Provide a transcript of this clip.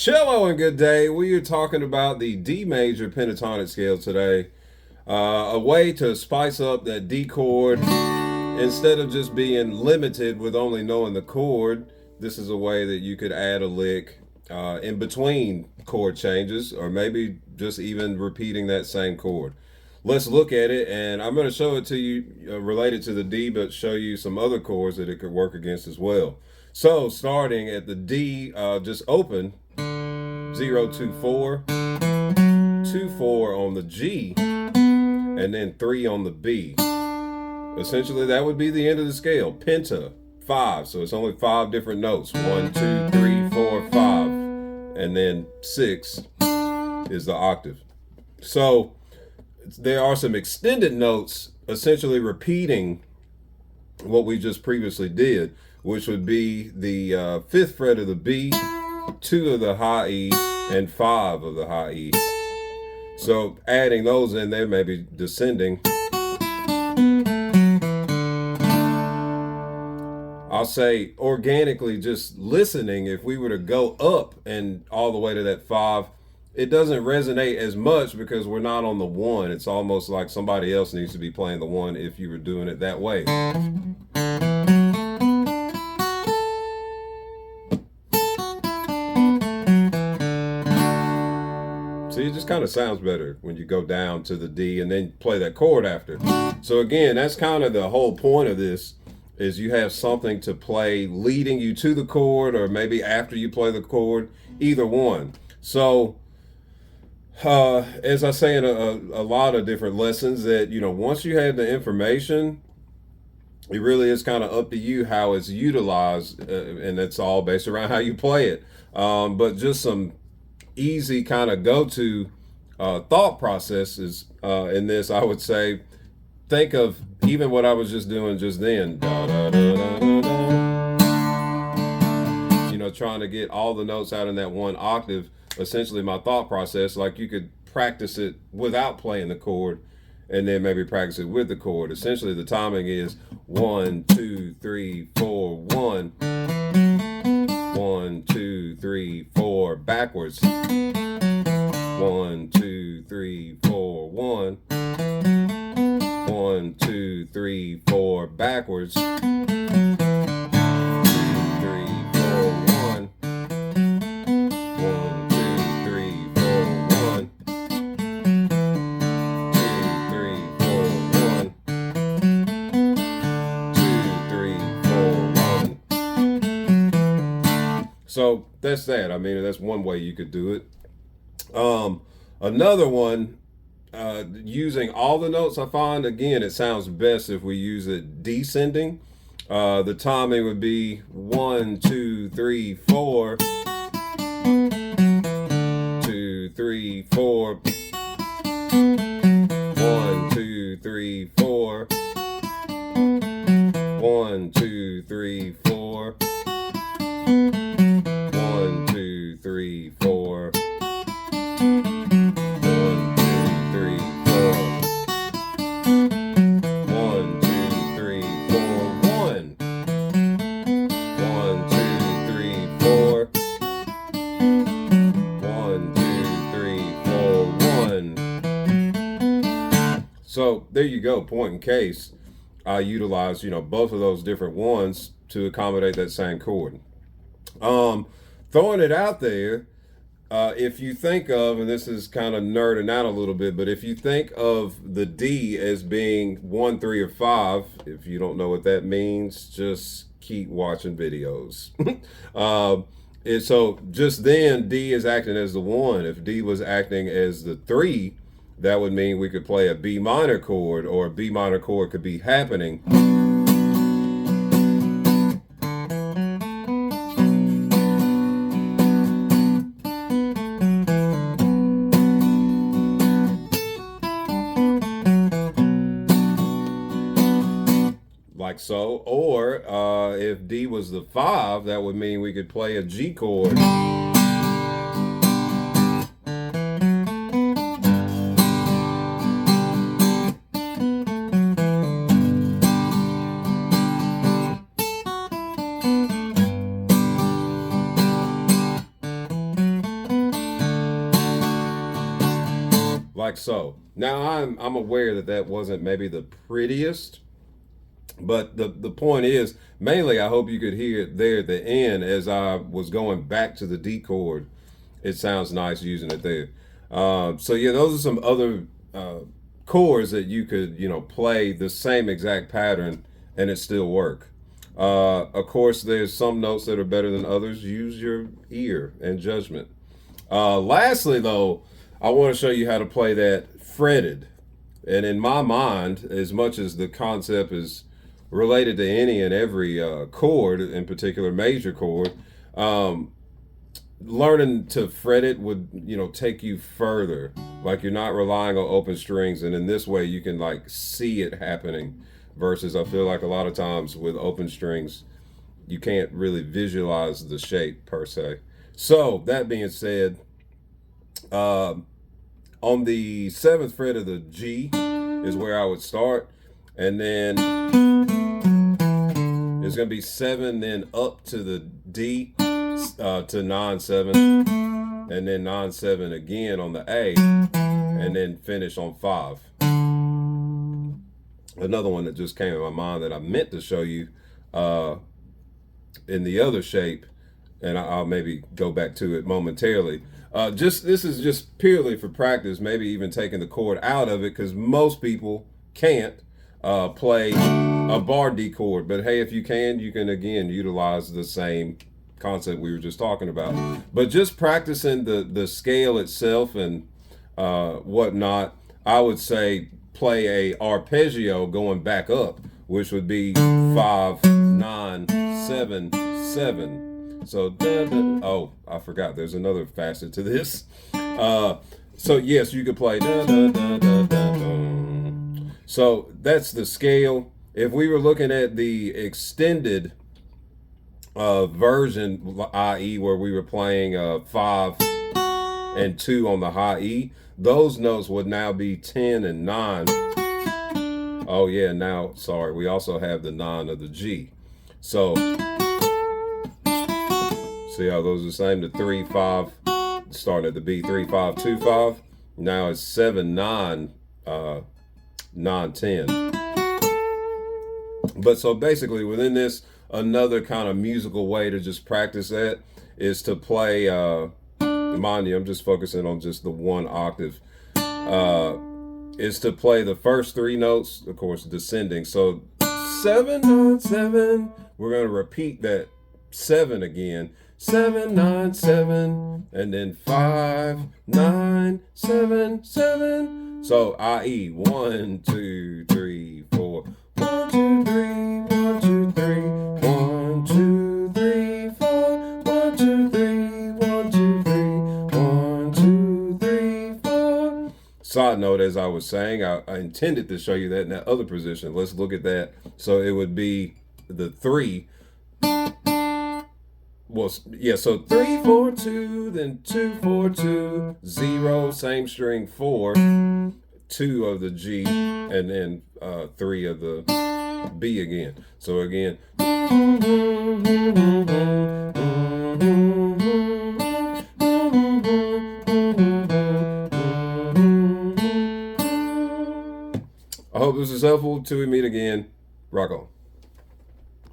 Cello and good day. We are talking about the D major pentatonic scale today. A way to spice up that D chord instead of just being limited with only knowing the chord. This is a way that you could add a lick in between chord changes, or maybe just even repeating that same chord. Let's look at it, and I'm going to show it to you related to the D, but show you some other chords that it could work against as well. So starting at the D, just open 0 2 4, 2 4 on the G, and then 3 on the B. Essentially, that would be the end of the scale. Penta, 5. So it's only 5 different notes. 1 2 3 4 5, and then 6 is the octave. So there are some extended notes essentially repeating what we just previously did, which would be the 5th fret of the B, 2 of the high E, and 5 of the high E. So adding those in there, maybe descending. I'll say organically, just listening, if we were to go up and all the way to that 5, it doesn't resonate as much because we're not on the 1. It's almost like somebody else needs to be playing the 1 if you were doing it that way. See, it just kind of sounds better when you go down to the D and then play that chord after. So again, that's kind of the whole point of this, is you have something to play leading you to the chord, or maybe after you play the chord, either one. So as I say in a lot of different lessons, that once you have the information, it really is kind of up to you how it's utilized, and it's all based around how you play it. But just some easy kind of go-to thought processes in this, I would say. Think of even what I was just doing just then. Da, da, da, da, da, da. Trying to get all the notes out in that one octave. Essentially, my thought process, like you could practice it without playing the chord, and then maybe practice it with the chord. Essentially, the timing is 1 2 3 4 1, 1 2 3 4 backwards. 1 2 3 4 1. 1 2 3 4 backwards. 2 3 4 1. 1 2 3 4 1. 2 3 4 1. 2 3 4 1. So that's that. I mean, that's one way you could do it. Another one, using all the notes, I find, again, it sounds best if we use it descending. The timing would be 1 2 3 4, 2 3 4, 1 2 3 4, 1 2 3 4, 1 2 3 4. 1 2 3 4 1. So there you go. Point in case, I utilize both of those different ones to accommodate that same chord. Throwing it out there, if you think of, and this is kind of nerding out a little bit, but if you think of the D as being 1 3 or 5, if you don't know what that means, just keep watching videos. And so just then, D is acting as the 1. If D was acting as the 3, that would mean we could play a B minor chord, or a B minor chord could be happening. Like so. Or if D was the 5, that would mean we could play a G chord. like so. Now I'm aware that that wasn't maybe the prettiest, but the point is mainly I hope you could hear it there at the end as I was going back to the D chord. It sounds nice using it there. So yeah, those are some other chords that you could play the same exact pattern and it still work. Of course, there's some notes that are better than others. Use your ear and judgment. Lastly, though, I want to show you how to play that fretted. And in my mind, as much as the concept is related to any and every chord, in particular major chord, learning to fret it would take you further. Like you're not relying on open strings, and in this way you can like see it happening. Versus, I feel like a lot of times with open strings, you can't really visualize the shape per se. So that being said, on the 7th fret of the G is where I would start, and then it's going to be 7, then up to the D, to 9/7, and then 9/7 again on the A, and then finish on 5. Another one that just came in my mind that I meant to show you in the other shape, and I'll maybe go back to it momentarily. This is just purely for practice, maybe even taking the chord out of it, because most people can't play a bar D chord. But hey, if you can again utilize the same concept we were just talking about. But just practicing the scale itself and whatnot, I would say play a arpeggio going back up, which would be 5, 9, 7, 7. So oh, I forgot there's another facet to this. So yes, you could play da, da, da, da, da, da. So that's the scale. If we were looking at the extended version, i.e. where we were playing 5 and 2 on the high E, those notes would now be 10 and 9. Oh yeah, now, sorry, we also have the 9 of the G. So, see how those are the same? The 3, 5, starting at the B, 3, 5, 2, 5. Now it's 7, 9, 9, 10. But so basically within this, another kind of musical way to just practice that is to play, mind you, I'm just focusing on just the one octave, is to play the first 3 notes, of course, descending. So 7, 9, 7, we're going to repeat that 7 again. 7, 9, 7, and then 5, 9, 7, 7. So i.e. 1, 2, 3, 4. 1, 2, 3, 1, 2, 3, 1, 2, 3, 4. 1, 2, 3, 1, 2, 3, 1, 2, 3, 4. Side note, as I was saying, I intended to show you that in that other position. Let's look at that. So it would be the 3. Well, yeah, so 3, 4, 2, then 2, 4, 2, 0, same string, 4, 2 of the G, and then 3 of the B again. So again. I hope this is helpful. Till we meet again, rock on.